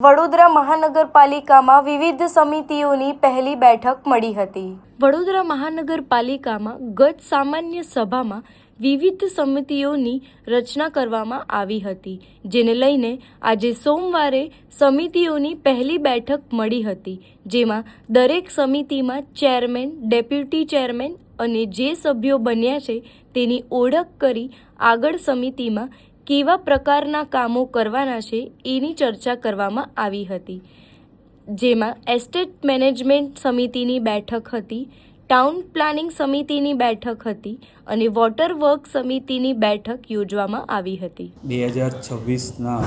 વડોદરા મહાનગરપાલિકામાં વિવિધ સમિતિઓની પહેલી બેઠક મળી હતી। વડોદરા મહાનગરપાલિકામાં ગત સામાન્ય સભામાં વિવિધ સમિતિઓની રચના કરવામાં આવી હતી, જેને લઈને આજે સોમવારે સમિતિઓની પહેલી બેઠક મળી હતી, જેમાં દરેક સમિતિમાં ચેરમેન, ડેપ્યુટી ચેરમેન અને જે સભ્યો બન્યા છે તેની ઓળખ કરી આગળ સમિતિમાં કેવા પ્રકારના કામો કરવાના છે એની ચર્ચા કરવામાં આવી હતી, જેમાં એસ્ટેટ મેનેજમેન્ટ સમિતિની બેઠક હતી, ટાઉન પ્લાનિંગ સમિતિની બેઠક હતી અને વોટર વર્ક સમિતિની બેઠક યોજવામાં આવી હતી। 2026ના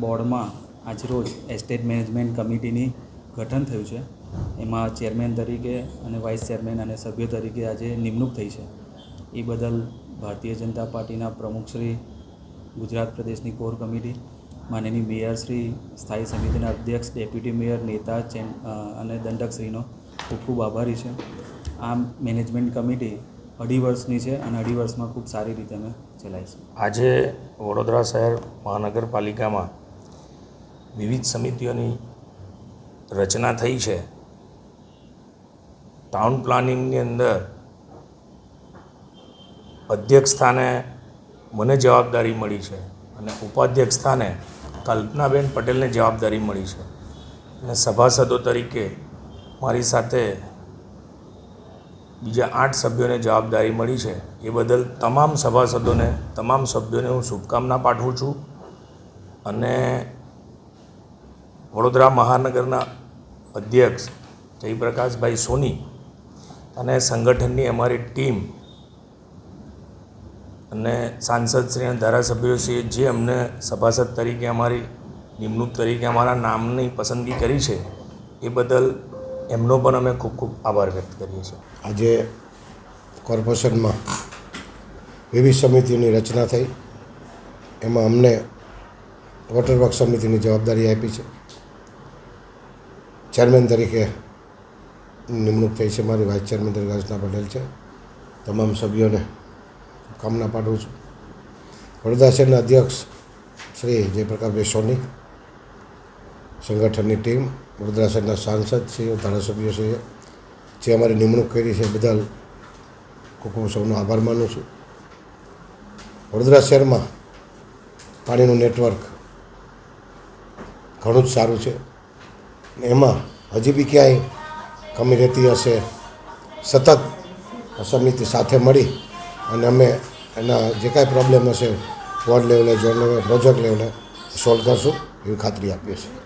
બોર્ડમાં આજરોજ એસ્ટેટ મેનેજમેન્ટ કમિટીની ગઠન થયું છે। એમાં ચેરમેન તરીકે અને વાઇસ ચેરમેન અને સભ્યો તરીકે આજે નિમણૂક થઈ છે। એ બદલ ભારતીય જનતા પાર્ટીના પ્રમુખશ્રી, ગુજરાત પ્રદેશની કોર કમિટી, માનનીય મેયરશ્રી, સ્થાયી સમિતિના અધ્યક્ષ, ડેપ્યુટી મેયર, નેતા અને દંડકશ્રીનો ખૂબ ખૂબ આભારી છે। આ મેનેજમેન્ટ કમિટી 2.5 વર્ષની છે અને 2.5 વર્ષમાં ખૂબ સારી રીતે અમે ચલાવીશું। આજે વડોદરા શહેર મહાનગરપાલિકામાં વિવિધ સમિતિઓની રચના થઈ છે। ટાઉન પ્લાનિંગની અંદર અધ્યક્ષ સ્થાને મને જવાબદારી મળી છે અને ઉપાધ્યક્ષ સ્થાને કલ્પનાબેન પટેલને જવાબદારી મળી છે અને સભાસદો તરીકે મારી સાથે બીજા 8 સભ્યોને જવાબદારી મળી છે। એ બદલ તમામ સભાસદોને, તમામ સભ્યોને હું શુભકામના પાઠવું છું અને વડોદરા મહાનગરના અધ્યક્ષ જયપ્રકાશભાઈ સોની અને સંગઠનની અમારી ટીમ અને સાંસદશ્રી અને ધારાસભ્યોશ્રીએ જે અમને સભાસદ તરીકે અમારી નિમણૂક તરીકે અમારા નામની પસંદગી કરી છે એ બદલ એમનો પણ અમે ખૂબ ખૂબ આભાર વ્યક્ત કરીએ છીએ। આજે કોર્પોરેશનમાં વિવિધ સમિતિઓની રચના થઈ, એમાં અમને વોટર વર્ક સમિતિની જવાબદારી આપી છે। ચેરમેન તરીકે નિમણૂક થઈ છે મારી, વાઇસ ચેરમેન તરીકે રચના પટેલ છે। તમામ સભ્યોને કામના પાઠવું છું। વડોદરા શહેરના અધ્યક્ષ શ્રી જયપ્રકાશભાઈ સોની, સંગઠનની ટીમ, વડોદરા શહેરના સાંસદશ્રીઓ, ધારાસભ્યોશ્રીએ જે અમારી નિમણૂક કરી છે બદલ ખૂબ ખૂબ સૌનો આભાર માનું છું। વડોદરા શહેરમાં પાણીનું નેટવર્ક ઘણું જ સારું છે, એમાં હજી બી ક્યાંય કમી રહેતી હશે, સતત સમિતિ સાથે મળી અને અમે એના જે કાંઈ પ્રોબ્લેમ હશે વોર્ડ લેવલે, ઝોન લેવલે, પ્રોજેક્ટ લેવલે સોલ્વ કરશું એવી ખાતરી આપીએ છીએ।